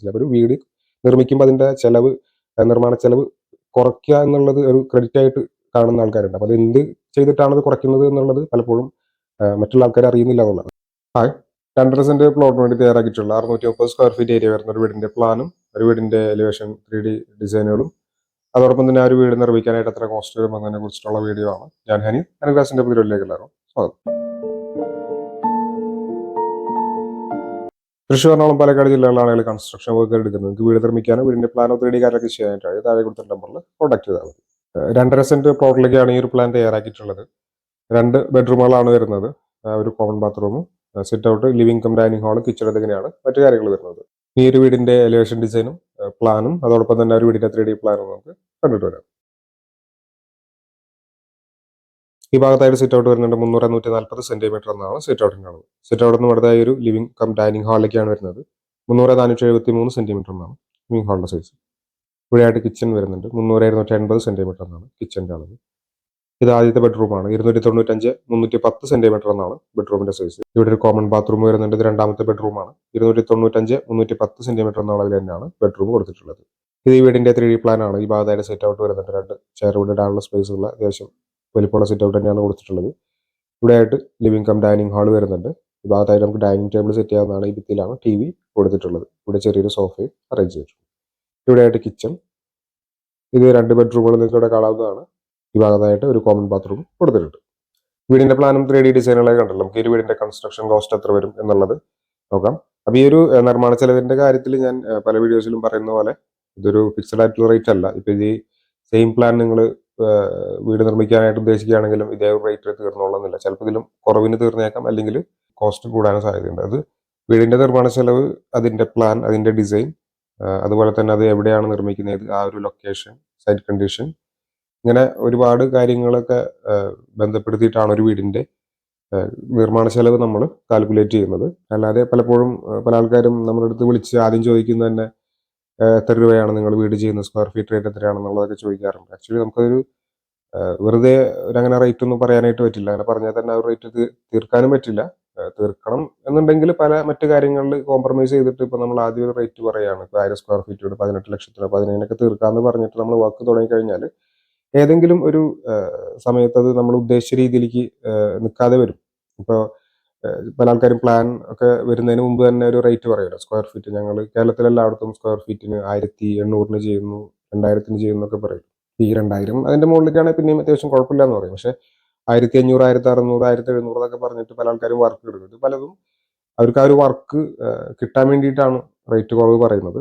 അപ്പോൾ ഒരു വീട് നിർമ്മിക്കുമ്പോൾ അതിന്റെ ചെലവ്, നിർമ്മാണ ചെലവ് കുറയ്ക്കുക എന്നുള്ളത് ഒരു ക്രെഡിറ്റ് ആയിട്ട് കാണുന്ന ആൾക്കാരുണ്ട്. അപ്പോൾ അത് എന്ത് ചെയ്തിട്ടാണ് അത് കുറയ്ക്കുന്നത് എന്നുള്ളത് പലപ്പോഴും മറ്റുള്ള ആൾക്കാർ അറിയുന്നില്ല എന്നുള്ളതാണ്. ഹായ്, 2.5 സെന്റ് പ്ലോട്ടിന് വേണ്ടി തയ്യാറാക്കിയിട്ടുള്ള 630 സ്ക്വയർ ഫീറ്റ് ഏരിയ വരുന്ന ഒരു വീടിന്റെ പ്ലാനും ഒരു വീടിന്റെ എലിവേഷൻ 3D ഡിസൈനുകളും അതോടൊപ്പം തന്നെ ആ ഒരു വീട് നിർമ്മിക്കാനായിട്ട് എത്ര കോസ്റ്റ് വരും എന്നതിനെ കുറിച്ചിട്ടുള്ള വീഡിയോ ആണ്. ഞാൻ ഹനി അനുഗ്രാസിന്റെ പുതിയൊരിലേക്ക് എല്ലാവരും സ്വാഗതം. തൃശ്ശൂർ, എറണാകുളം, പാലക്കാട് ജില്ലകളിലാണ് ആളുകൾ കൺസ്ട്രക്ഷൻ വർക്ക് എടുക്കുന്നത്. നിങ്ങൾക്ക് വീട് നിർമ്മിക്കാനോ വീടിന്റെ പ്ലാനോ 3D കാര്യമൊക്കെ ചെയ്യാനായിട്ട് താഴെ കൊടുത്തിട്ടുള്ള നമ്പറിൽ കോൺടാക്ട് ചെയ്താൽ മതി. 2.5 സെന്റ് പ്ലോട്ടിലേക്കാണ് ഈ ഒരു പ്ലാൻ തയ്യാറാക്കിയിട്ടുള്ളത്. 2 ബെഡ്റൂമുകളാണ് വരുന്നത്. ഒരു കോമൺ ബാത്റൂമും sit out, living cum dining hall, kitchen എന്നിങ്ങനെയാണ് മറ്റു കാര്യങ്ങൾ വരുന്നത്. ഈ ഒരു വീടിന്റെ എലിവേഷൻ ഡിസൈനും പ്ലാനും അതോടൊപ്പം തന്നെ ഒരു വീടിന്റെ 3D പ്ലാനും നമുക്ക് കണ്ടിട്ട് വരാം. ഈ ഭാഗത്തായിട്ട് സിറ്റ് ഔട്ട് വരുന്നുണ്ട്. 300-140 സെന്റിമീറ്റർ എന്നാണ് സിറ്റ് ഔട്ടിന്റെ അളവ്. സിറ്റ് ഔട്ട് നിന്ന് അടുത്തായി ഒരു ലിവിംഗ് കം ഡൈനിങ് ഹാളിലേക്കാണ് വരുന്നത്. 300-473 സെന്റിമീറ്റർ എന്നാണ് ലിവിംഗ് ഹാളിന്റെ സൈസ്. ഇവിടെയായിട്ട് കിച്ചൺ വരുന്നുണ്ട്. 300-280 സെന്റിമീറ്റർ എന്നാണ് കിച്ചന്റെ അളവ്. ഇത് ആദ്യത്തെ ബെഡ്റൂമാണ്. 295-310 സെന്റിമീറ്റർ എന്നാണ് ബെഡ്റൂമിന്റെ സൈസ്. ഇവിടെ ഒരു കോമൺ ബാത്റൂം വരുന്നുണ്ട്. ഇത് രണ്ടാമത്തെ ബെഡ്റൂമാണ്. 295-310 സെന്റിമീറ്റർ എന്ന അളവിൽ തന്നെയാണ് ബെഡ്റൂം കൊടുത്തിട്ടുള്ളത്. ഇത് ഈ വീടിന്റെ 3D പ്ലാൻ ആണ്. ഈ ഭാഗത്തായിട്ട് സെറ്റ് ഔട്ട് വരുന്നുണ്ട്. 2 ചെയർ ഇവിടെ ഇടാനുള്ള സ്പേസ് ഉള്ള അത്യാവശ്യം വലിപ്പമുള്ള സെറ്റ് ഔട്ട് തന്നെയാണ് കൊടുത്തിട്ടുള്ളത്. ഇവിടെയായിട്ട് ലിവിംഗ് കം ഡൈനിങ് ഹാൾ വരുന്നുണ്ട്. ഈ ഭാഗത്തായിട്ട് നമുക്ക് ഡൈനിങ് ടേബിൾ സെറ്റ് ചെയ്യാവുന്നതാണ്. ഈ ഭിത്തിയിലാണ് TV കൊടുത്തിട്ടുള്ളത്. ഇവിടെ ചെറിയൊരു സോഫയും അറേഞ്ച് ചെയ്തിട്ടുണ്ട്. ഇവിടെയായിട്ട് കിച്ചൺ. ഇത് 2 ബെഡ്റൂമുകൾ നിങ്ങൾക്ക് ഇവിടെ കാണാവുന്നതാണ്. ഈ ഭാഗത്തായിട്ട് ഒരു കോമൺ ബാത്റൂം കൊടുത്തിട്ടുണ്ട്. വീടിന്റെ പ്ലാനും 3D ഡിസൈനുകളൊക്കെ കണ്ടല്ലോ. നമുക്ക് ഈ വീടിന്റെ കൺസ്ട്രക്ഷൻ കോസ്റ്റ് എത്ര വരും എന്നുള്ളത് നോക്കാം. അപ്പോൾ ഈ ഒരു നിർമ്മാണ ചെലവിന്റെ കാര്യത്തിൽ ഞാൻ പല വീഡിയോസിലും പറയുന്ന പോലെ ഇതൊരു ഫിക്സഡ് ആയിട്ടുള്ള റേറ്റ് അല്ല. ഇപ്പൊ ഈ സെയിം പ്ലാൻ നിങ്ങൾ വീട് നിർമ്മിക്കാനായിട്ട് ഉദ്ദേശിക്കുകയാണെങ്കിലും ഇതേ റേറ്റിൽ തീർന്നോളന്നില്ല. ചിലപ്പോൾ ഇതിലും കുറവിന് തീർന്നേക്കാം, അല്ലെങ്കിൽ കോസ്റ്റ് കൂടാനും സാധ്യതയുണ്ട്. അത് വീടിന്റെ നിർമ്മാണ ചെലവ്, അതിന്റെ പ്ലാൻ, അതിന്റെ ഡിസൈൻ, അതുപോലെ തന്നെ അത് എവിടെയാണ് നിർമ്മിക്കുന്നത്, ആ ഒരു ലൊക്കേഷൻ, സൈറ്റ് കണ്ടീഷൻ, ഇങ്ങനെ ഒരുപാട് കാര്യങ്ങളൊക്കെ ബന്ധപ്പെടുത്തിയിട്ടാണ് ഒരു വീടിന്റെ നിർമ്മാണ ചെലവ് നമ്മൾ കാൽക്കുലേറ്റ് ചെയ്യുന്നത്. അല്ലാതെ പലപ്പോഴും പല ആൾക്കാരും നമ്മുടെ അടുത്ത് വിളിച്ച് ആദ്യം ചോദിക്കുന്നത് തന്നെ എത്ര രൂപയാണ് നിങ്ങൾ വീട് ചെയ്യുന്ന സ്ക്വയർ ഫീറ്റ് റേറ്റ് എത്രയാണെന്നുള്ളതൊക്കെ ചോദിക്കാറുണ്ട്. ആക്ച്വലി നമുക്കൊരു വെറുതെ അങ്ങനെ റേറ്റ് ഒന്നും പറയാനായിട്ട് പറ്റില്ല. അങ്ങനെ പറഞ്ഞാൽ തന്നെ ആ ഒരു റേറ്റ് തീർക്കാനും പറ്റില്ല. തീർക്കണം എന്നുണ്ടെങ്കിൽ പല മറ്റു കാര്യങ്ങളിൽ കോംപ്രമൈസ് ചെയ്തിട്ട് ഇപ്പൊ നമ്മൾ ആദ്യം ഒരു റേറ്റ് പറയുകയാണ്. ഇപ്പൊ 1000 സ്ക്വയർ ഫീറ്റ് 18 ലക്ഷത്തിനോ 15 തീർക്കാമെന്ന് പറഞ്ഞിട്ട് നമ്മൾ വർക്ക് തുടങ്ങിക്കഴിഞ്ഞാൽ ഏതെങ്കിലും ഒരു സമയത്ത് അത് നമ്മൾ ഉദ്ദേശിച്ച രീതിയിലേക്ക് നിൽക്കാതെ വരും. ഇപ്പോൾ പല ആൾക്കാരും പ്ലാൻ ഒക്കെ വരുന്നതിന് മുമ്പ് തന്നെ ഒരു റേറ്റ് പറയുമല്ലോ. സ്ക്വയർ ഫീറ്റ് ഞങ്ങൾ കേരളത്തിലെല്ലായിടത്തും സ്ക്വയർ ഫീറ്റിന് 1800 ചെയ്യുന്നു, 2000 ചെയ്യുന്നു എന്നൊക്കെ പറയും. ഈ 2000 അതിന്റെ മുകളിലേക്കാണെങ്കിൽ പിന്നെയും അത്യാവശ്യം കുഴപ്പമില്ല എന്ന് പറയും. പക്ഷെ 1500, 1600, 1700 എന്നൊക്കെ പറഞ്ഞിട്ട് പല ആൾക്കാരും വർക്ക് എടുക്കുന്നത് പലതും അവർക്ക് ആ ഒരു വർക്ക് കിട്ടാൻ വേണ്ടിയിട്ടാണ് റേറ്റ് കുറവ് പറയുന്നത്.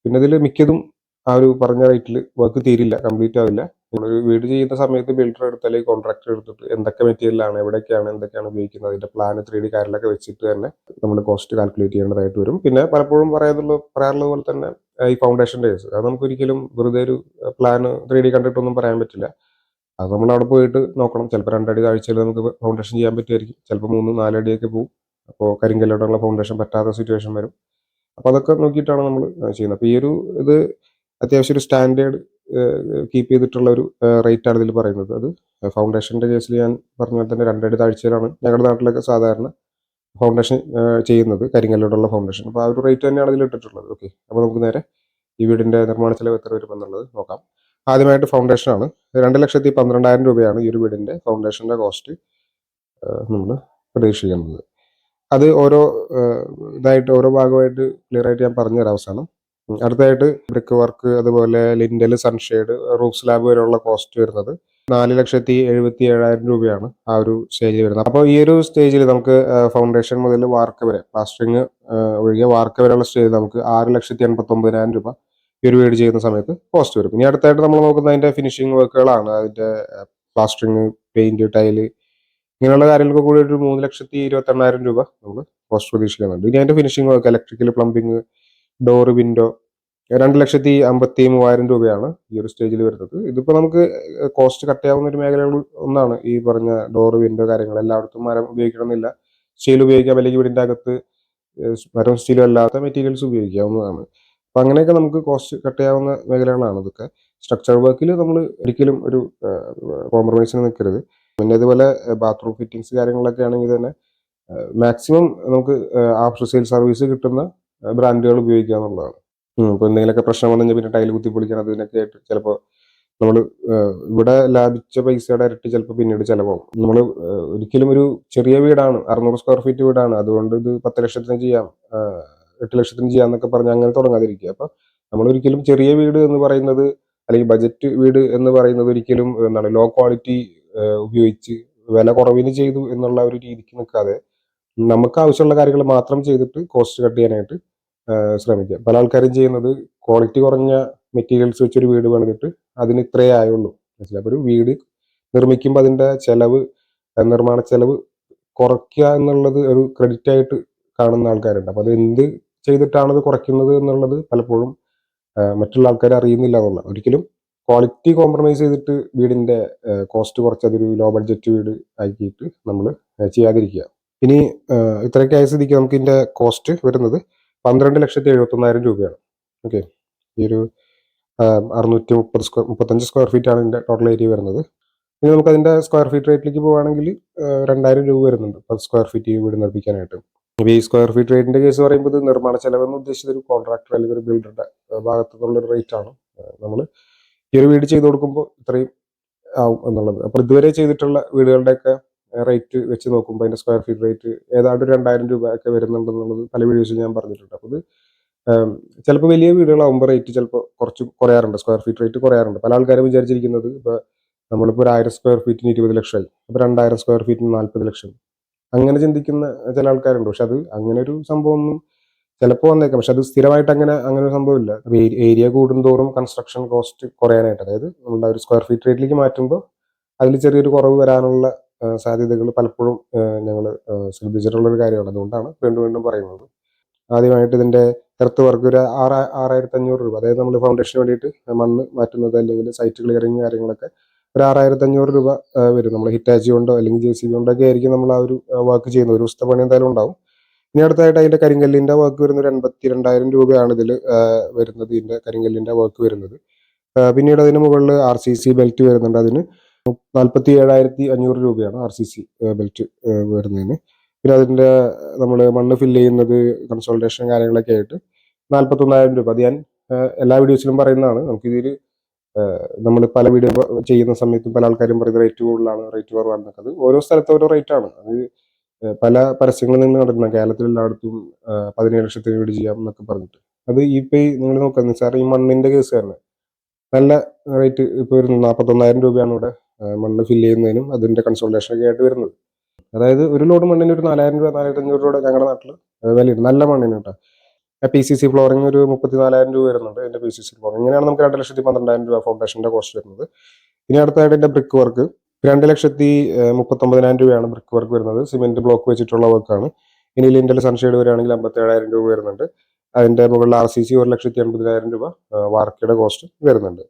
പിന്നെ ഇതിൽ മിക്കതും ആ ഒരു പറഞ്ഞ റേറ്റിൽ വർക്ക് തീരില്ല, കംപ്ലീറ്റ് ആവില്ല. നമ്മളൊരു വീട് ചെയ്യുന്ന സമയത്ത് ബിൽഡർ എടുത്ത് അല്ലെങ്കിൽ കോൺട്രാക്ടർ എടുത്തിട്ട് എന്തൊക്കെ മെറ്റീരിയലാണ്, എവിടെയൊക്കെയാണ്, എന്തൊക്കെയാണ് ഉപയോഗിക്കുന്നത്, അതിന്റെ പ്ലാൻ 3D കാര്യങ്ങളൊക്കെ വെച്ചിട്ട് തന്നെ നമ്മൾ കോസ്റ്റ് കാൽക്കുലേറ്റ് ചെയ്യേണ്ടതായിട്ട് വരും. പിന്നെ പലപ്പോഴും പറയാറുള്ളത് പോലെ തന്നെ ഈ ഫൗണ്ടേഷന്റെ കേസ്, അത് നമുക്ക് ഒരിക്കലും വെറുതെ ഒരു പ്ലാൻ 3D കണ്ടിട്ടൊന്നും പറയാൻ പറ്റില്ല. അത് നമ്മൾ അവിടെ പോയിട്ട് നോക്കണം. ചിലപ്പോൾ 2 അടി താഴ്ചയിൽ നമുക്ക് ഫൗണ്ടേഷൻ ചെയ്യാൻ പറ്റുമായിരിക്കും. ചിലപ്പോൾ 3-4 അടിയൊക്കെ പോകും. അപ്പോൾ കരിങ്കല്ലോടുള്ള ഫൗണ്ടേഷൻ പറ്റാത്ത സിറ്റുവേഷൻ വരും. അപ്പോൾ അതൊക്കെ നോക്കിയിട്ടാണ് നമ്മൾ ചെയ്യുന്നത്. അപ്പോൾ ഈ ഒരു ഇത് അത്യാവശ്യം ഒരു സ്റ്റാൻഡേർഡ് കീപ്പ് ചെയ്തിട്ടുള്ള ഒരു റേറ്റ് ആണ് ഇതിൽ പറയുന്നത്. അത് ഫൗണ്ടേഷന്റെ കേസിൽ ഞാൻ പറഞ്ഞ പോലെ തന്നെ 2 അടി താഴ്ചയിലാണ് ഞങ്ങളുടെ നാട്ടിലൊക്കെ സാധാരണ ഫൗണ്ടേഷൻ ചെയ്യുന്നത്, കരിങ്കല്ലോടുള്ള ഫൗണ്ടേഷൻ. അപ്പോൾ ആ ഒരു റേറ്റ് തന്നെയാണ് ഇതിൽ ഇട്ടിട്ടുള്ളത്. ഓക്കെ, അപ്പോൾ നമുക്ക് നേരെ ഈ വീടിന്റെ നിർമ്മാണ ചെലവ് എത്ര വരും എന്നുള്ളത് നോക്കാം. ആദ്യമായിട്ട് ഫൗണ്ടേഷൻ ആണ്. 2,12,000 രൂപയാണ് ഈ ഒരു വീടിന്റെ ഫൗണ്ടേഷന്റെ കോസ്റ്റ് നമ്മൾ പ്രതീക്ഷിക്കുന്നത്. അത് ഓരോ ഇതായിട്ട് ഓരോ ഭാഗമായിട്ട് ക്ലിയർ ആയിട്ട് ഞാൻ പറഞ്ഞുതരാം അവസാനം. അടുത്തായിട്ട് ബ്രിക്ക് വർക്ക്, അതുപോലെ ലിൻഡൽ, സൺഷെയ്ഡ്, റൂഫ് സ്ലാബ് വരെയുള്ള കോസ്റ്റ് വരുന്നത് 4,77,000 രൂപയാണ് ആ ഒരു സ്റ്റേജിൽ വരുന്നത്. അപ്പോൾ ഈ ഒരു സ്റ്റേജിൽ നമുക്ക് ഫൗണ്ടേഷൻ മുതൽ വാർക്ക് വരെ, പ്ലാസ്റ്ററിങ് ഒഴികെ വാർക്ക് വരെയുള്ള സ്റ്റേജിൽ നമുക്ക് 6,89,000 രൂപ ഈ ഒരു വീട് ചെയ്യുന്ന സമയത്ത് കോസ്റ്റ് വരും. ഇനി അടുത്തായിട്ട് നമ്മൾ നോക്കുന്നത് അതിന്റെ ഫിനിഷിംഗ് വർക്കുകളാണ്. അതിന്റെ പ്ലാസ്റ്ററിങ്, പെയിന്റ്, ടൈല്, ഇങ്ങനെയുള്ള കാര്യങ്ങൾക്ക് കൂടി ഒരു 3,28,000 രൂപ നമ്മൾ കോസ്റ്റ് പ്രതീക്ഷിക്കുന്നുണ്ട്. ഇനി അതിന്റെ finishing work, electrical, plumbing, door, window 2,53,000 രൂപയാണ് ഈ ഒരു സ്റ്റേജിൽ വരുന്നത്. ഇതിപ്പോ നമുക്ക് കോസ്റ്റ് കട്ട് ചെയ്യാവുന്ന ഒരു മേഖലകൾ ഒന്നാണ് ഈ പറഞ്ഞ ഡോറ്, വിൻഡോ കാര്യങ്ങൾ. എല്ലായിടത്തും മരം ഉപയോഗിക്കണമെന്നില്ല. സ്റ്റീൽ ഉപയോഗിക്കാം, അല്ലെങ്കിൽ വീടിന്റെ അകത്ത് മരം സ്റ്റീലും അല്ലാത്ത മെറ്റീരിയൽസ് ഉപയോഗിക്കാവുന്നതാണ്. അപ്പൊ അങ്ങനെയൊക്കെ നമുക്ക് കോസ്റ്റ് കട്ട് ചെയ്യാവുന്ന മേഖലകളാണ് ഇതൊക്കെ. സ്ട്രക്ചർ വർക്കിൽ നമ്മൾ ഒരിക്കലും ഒരു കോംപ്രമൈസിന് നിൽക്കരുത്. പിന്നെ ഇതുപോലെ ബാത്റൂം ഫിറ്റിങ്സ് കാര്യങ്ങളൊക്കെ ആണെങ്കിൽ തന്നെ മാക്സിമം നമുക്ക് ആഫ്റ്റർ സെയിൽ സർവീസ് കിട്ടുന്ന ബ്രാൻഡുകൾ ഉപയോഗിക്കുക എന്നുള്ളതാണ്. ഇപ്പോൾ എന്തെങ്കിലുമൊക്കെ പ്രശ്നം വന്നു കഴിഞ്ഞാൽ പിന്നെ ടൈൽ കുത്തി പൊളിക്കണം അതിനൊക്കെ ആയിട്ട് ചിലപ്പോൾ നമ്മൾ ഇവിടെ ലാഭിച്ച പൈസയുടെ ഇരട്ടി ചിലപ്പോൾ പിന്നീട് ചിലവാകും. നമ്മൾ ഒരിക്കലും ഒരു ചെറിയ വീടാണ്, 600 സ്ക്വയർ ഫീറ്റ് വീടാണ്, അതുകൊണ്ട് ഇത് 10 ലക്ഷത്തിന് ചെയ്യാം, 8 ലക്ഷത്തിന് ചെയ്യാം എന്നൊക്കെ പറഞ്ഞ് അങ്ങനെ തുടങ്ങാതിരിക്കുക. അപ്പോൾ നമ്മൾ ഒരിക്കലും ചെറിയ വീട് എന്ന് പറയുന്നത്, അല്ലെങ്കിൽ ബജറ്റ് വീട് എന്ന് പറയുന്നത് ഒരിക്കലും എന്താണ് ലോ ക്വാളിറ്റി ഉപയോഗിച്ച് വില കുറവിന് ചെയ്തു എന്നുള്ള ഒരു രീതിക്ക് നിൽക്കാതെ നമുക്ക് ആവശ്യമുള്ള കാര്യങ്ങൾ മാത്രം ചെയ്തിട്ട് കോസ്റ്റ് കട്ട് ചെയ്യാനായിട്ട് ശ്രമിക്കുക. പല ആൾക്കാരും ചെയ്യുന്നത് ക്വാളിറ്റി കുറഞ്ഞ മെറ്റീരിയൽസ് വെച്ചൊരു വീട് പണിതിട്ട് അതിന് ഇത്രയേ ആയുള്ളൂ. മനസ്സിലായി? അപ്പോൾ ഒരു വീട് നിർമ്മിക്കുമ്പോൾ അതിൻ്റെ ചെലവ്, നിർമ്മാണ ചെലവ് കുറയ്ക്കുക എന്നുള്ളത് ഒരു ക്രെഡിറ്റ് ആയിട്ട് കാണുന്ന ആൾക്കാരുണ്ട്. അപ്പോൾ അത് എന്ത് ചെയ്തിട്ടാണ് അത് കുറയ്ക്കുന്നത് എന്നുള്ളത് പലപ്പോഴും മറ്റുള്ള ആൾക്കാർ അറിയുന്നില്ല എന്നുള്ളത്. ഒരിക്കലും ക്വാളിറ്റി കോംപ്രമൈസ് ചെയ്തിട്ട് വീടിൻ്റെ കോസ്റ്റ് കുറച്ച് അതൊരു ലോ ബഡ്ജറ്റ് വീട് ആക്കിയിട്ട് നമ്മൾ ചെയ്യാതിരിക്കുക. ഇനി ഇത്രയൊക്കെ ആയ സ്ഥിതിക്ക് നമുക്ക് ഇതിൻ്റെ കോസ്റ്റ് വരുന്നത് 12,71,000 രൂപയാണ്. ഓക്കെ, ഈ ഒരു 635 സ്ക്വയർ ഫീറ്റ് ആണ് ഇതിൻ്റെ ടോട്ടൽ ഏരിയ വരുന്നത്. ഇനി നമുക്ക് അതിൻ്റെ സ്ക്വയർ ഫീറ്റ് റേറ്റിലേക്ക് പോവുകയാണെങ്കിൽ 2,000 രൂപ വരുന്നുണ്ട് 10 സ്ക്വയർ ഫീറ്റ് ഈ വീട് നിർമ്മിക്കാനായിട്ട്. ഇപ്പോൾ ഈ സ്ക്വയർ ഫീറ്റ് റേറ്റിൻ്റെ കേസ് പറയുമ്പോൾ ഇത് നിർമ്മാണ ചെലവെന്ന് ഉദ്ദേശിച്ചത് ഒരു കോൺട്രാക്ടർ അല്ലെങ്കിൽ ഒരു ബിൽഡറുടെ ഭാഗത്തു നിന്നുള്ളൊരു റേറ്റ് ആണ്. നമ്മൾ ഈ ഒരു വീട് ചെയ്ത് കൊടുക്കുമ്പോൾ ഇത്രയും ആവും എന്നുള്ളത്. അപ്പോൾ ഇതുവരെ ചെയ്തിട്ടുള്ള വീടുകളുടെയൊക്കെ റേറ്റ് വെച്ച് നോക്കുമ്പോൾ അതിൻ്റെ സ്ക്വയർ ഫീറ്റ് റേറ്റ് ഏതാണ്ട് 2,000 രൂപ ഒക്കെ വരുന്നുണ്ടെന്നുള്ളത് പല വീഡിയോസിൽ ഞാൻ പറഞ്ഞിട്ടുണ്ട്. അപ്പോൾ ഇത് ചിലപ്പോൾ വലിയ വീടുകളാകുമ്പോൾ റേറ്റ് ചിലപ്പോൾ കുറച്ച് കുറയാറുണ്ട്, സ്ക്വയർ ഫീറ്റ് റേറ്റ് കുറയാറുണ്ട്. പല ആൾക്കാരും വിചാരിച്ചിരിക്കുന്നത് ഇപ്പോൾ നമ്മളിപ്പോൾ ഒരു 1000 സ്ക്വയർ ഫീറ്റിന് 20 ലക്ഷമായി, അപ്പോൾ 2000 സ്ക്വയർ ഫീറ്റിന് 40 ലക്ഷം, അങ്ങനെ ചിന്തിക്കുന്ന ചില ആൾക്കാരുണ്ട്. പക്ഷെ അത് അങ്ങനെ ഒരു സംഭവമൊന്നും ചിലപ്പോൾ വന്നേക്കാം, പക്ഷെ അത് സ്ഥിരമായിട്ട് അങ്ങനെ ഒരു സംഭവമില്ല. ഏരിയ കൂടുന്തോറും കൺസ്ട്രക്ഷൻ കോസ്റ്റ് കുറയാനായിട്ട്, അതായത് നമ്മുടെ ഒരു സ്ക്വയർ ഫീറ്റ് റേറ്റിലേക്ക് മാറ്റുമ്പോൾ അതിൽ ചെറിയൊരു കുറവ് വരാനുള്ള സാധ്യതകൾ പലപ്പോഴും ഞങ്ങൾ ശ്രദ്ധിച്ചിട്ടുള്ള ഒരു കാര്യമാണ്. അതുകൊണ്ടാണ് വീണ്ടും വീണ്ടും പറയുന്നത്. ആദ്യമായിട്ട് ഇതിൻ്റെ എർത്ത് വർക്ക് ഒരു 6,500 രൂപ, അതായത് നമ്മൾ ഫൗണ്ടേഷന് വേണ്ടിയിട്ട് മണ്ണ് മാറ്റുന്നത് അല്ലെങ്കിൽ സൈറ്റ് ക്ലിയറിങ് കാര്യങ്ങളൊക്കെ ഒരു 6,500 രൂപ വരും. നമ്മൾ ഹിറ്റാച്ചി കൊണ്ടോ അല്ലെങ്കിൽ JCB കൊണ്ടോ ഒക്കെ ആയിരിക്കും നമ്മൾ ആ ഒരു വർക്ക് ചെയ്യുന്നത്. ഒരു ദിവസത്തെ പണി എന്തായാലും ഉണ്ടാവും. ഇനി അടുത്തായിട്ട് അതിൻ്റെ കരിങ്കല്ലിൻ്റെ വർക്ക് വരുന്ന ഒരു 82,000 രൂപയാണ് ഇതിൽ വരുന്നത്, ഇതിൻ്റെ കരിങ്കല്ലിൻ്റെ വർക്ക് വരുന്നത്. പിന്നീട് അതിന് മുകളിൽ RCC ബെൽറ്റ് വരുന്നുണ്ട്, അതിന് 47,500 രൂപയാണ് RCC ബെൽറ്റ് വരുന്നതിന്. പിന്നെ അതിൻ്റെ നമ്മൾ മണ്ണ് ഫില്ല് ചെയ്യുന്നത്, കൺസോൾട്ടേഷൻ കാര്യങ്ങളൊക്കെ ആയിട്ട് 41,000 രൂപ. അത് ഞാൻ എല്ലാ വീഡിയോസിലും പറയുന്നതാണ്. നമുക്കിതിൽ നമ്മൾ പല വീഡിയോ ചെയ്യുന്ന സമയത്തും പല ആൾക്കാരും പറയുന്നത് റേറ്റ് കൂടുതലാണ്, റേറ്റ് കുറവാണെന്നൊക്കെ. അത് ഓരോ സ്ഥലത്ത് ഓരോ റേറ്റാണ്. അത് പല പരസ്യങ്ങളിൽ നിന്ന് കണ്ടിട്ടുണ്ട്, കേരളത്തിൽ എല്ലായിടത്തും 17 ലക്ഷത്തിന് വീട് ചെയ്യാം എന്നൊക്കെ പറഞ്ഞിട്ട്. അത് ഇപ്പോൾ നിങ്ങൾ നോക്കുക സാർ, ഈ മണ്ണിൻ്റെ കേസ് തന്നെ നല്ല റേറ്റ് ഇപ്പോൾ വരുന്നത് 41,000 രൂപയാണ് ഇവിടെ മണ്ണ് ഫില്ല് ചെയ്യുന്നതിനും അതിൻ്റെ കൺസോൾട്ടേഷനൊക്കെ ആയിട്ട് വരുന്നത്. അതായത് ഒരു ലോഡ് മണ്ണിന് ഒരു 4,000 രൂപ 4,500 രൂപ ഞങ്ങളുടെ നാട്ടിൽ വിലയുണ്ട്, നല്ല മണ്ണിന് കേട്ടോ. PCC ഫ്ലോറിംഗ് ഒരു 34,000 രൂപ വരുന്നുണ്ട് എൻ്റെ PCC ഫ്ലോറിംഗ്. ഇങ്ങനെയാണ് നമുക്ക് 2,12,000 രൂപ ഫൗണ്ടേഷൻ്റെ കോസ്റ്റ് വരുന്നത്. ഇനി അടുത്തായിട്ട് എൻ്റെ ബ്രിക്ക് വർക്ക് 2,39,000 രൂപയാണ് ബ്രിക്ക് വർക്ക് വരുന്നത്. സിമെന്റ് ബ്ലോക്ക് വെച്ചിട്ടുള്ള വർക്കാണ്. ഇനി ലിൻഡൽ സൺഷെയ്ഡ് വരികയാണെങ്കിൽ 57,000 രൂപ വരുന്നുണ്ട്. അതിൻ്റെ മുകളിൽ RCC 1,80,000 രൂപ വാർക്കയുടെ കോസ്റ്റ് വരുന്നുണ്ട്.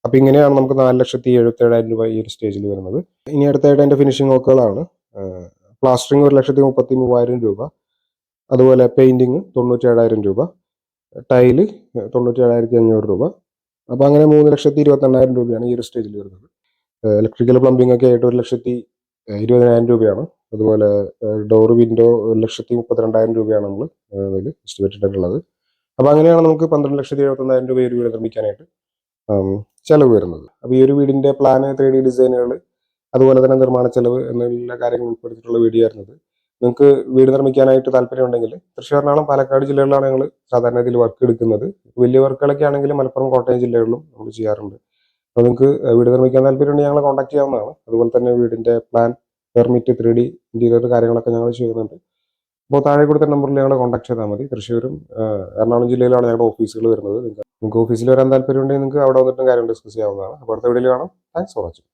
അപ്പോൾ ഇങ്ങനെയാണ് നമുക്ക് 4,77,000 രൂപ ഈ ഒരു സ്റ്റേജിൽ വരുന്നത്. ഇനി അടുത്തായിട്ട് എൻ്റെ ഫിനിഷിംഗ് വർക്കുകളാണ്. പ്ലാസ്റ്ററിങ് 1,33,000 രൂപ, അതുപോലെ പെയിന്റിങ് 97,000 രൂപ, ടൈല് 97,500 രൂപ. അപ്പോൾ അങ്ങനെ 3,28,000 രൂപയാണ് ഈ ഒരു സ്റ്റേജിൽ വരുന്നത്. ഇലക്ട്രിക്കൽ പ്ലംബിംഗ് ഒക്കെ ആയിട്ട് 1,20,000 രൂപയാണ്. അതുപോലെ ഡോർ വിൻഡോ 1,32,000 രൂപയാണ് നമ്മൾ അതിൽ എസ്റ്റിമേറ്റ് ഇട്ടിട്ടുള്ളത്. അപ്പോൾ അങ്ങനെയാണ് നമുക്ക് 12,71,000 രൂപ ഒരു വീട് നിർമ്മിക്കാനായിട്ട് ചിലവ് വരുന്നത്. അപ്പോൾ ഈ ഒരു വീടിൻ്റെ പ്ലാന്, 3D ഡിസൈനുകൾ, അതുപോലെ തന്നെ നിർമ്മാണ ചെലവ് എന്നുള്ള കാര്യങ്ങൾ ഉൾപ്പെടുത്തിയിട്ടുള്ള വീഡിയോ ആയിരുന്നത്. നിങ്ങൾക്ക് വീട് നിർമ്മിക്കാനായിട്ട് താല്പര്യമുണ്ടെങ്കിൽ തൃശ്ശൂർ, എറണാകുളം, പാലക്കാട് ജില്ലകളിലാണ് ഞങ്ങൾ സാധാരണ ഇതിൽ വർക്ക് എടുക്കുന്നത്. വലിയ വർക്കുകളൊക്കെ ആണെങ്കിൽ മലപ്പുറം, കോട്ടയം ജില്ലകളിലും നമ്മൾ ചെയ്യാറുണ്ട്. അപ്പോൾ നിങ്ങൾക്ക് വീട് നിർമ്മിക്കാൻ താല്പര്യമുണ്ടെങ്കിൽ ഞങ്ങളെ കോൺടാക്ട് ചെയ്യാവുന്നതാണ്. അതുപോലെ തന്നെ വീടിൻ്റെ പ്ലാൻ, പെർമിറ്റ്, 3D ഇന്റീരിയർ കാര്യങ്ങളൊക്കെ ഞങ്ങൾ ചെയ്യുന്നുണ്ട്. അപ്പോൾ താഴെ കൊടുത്ത നമ്പറിൽ ഞങ്ങളെ കോൺടാക്ട് ചെയ്താൽ മതി. തൃശ്ശൂരും എറണാകുളം ജില്ലയിലാണ് ഞങ്ങളുടെ ഓഫീസുകൾ വരുന്നത്. നിങ്ങൾക്ക് ഓഫീസിൽ വരാൻ താല്പര്യമുണ്ടെങ്കിൽ നിങ്ങൾക്ക് അവിടെ വന്നിട്ടും കാര്യം ഡിസ്കസ് ചെയ്യാവുന്നതാണ്. അപ്പോൾ അടുത്ത വീഡിയോയിൽ കാണാം. Thanks for watching.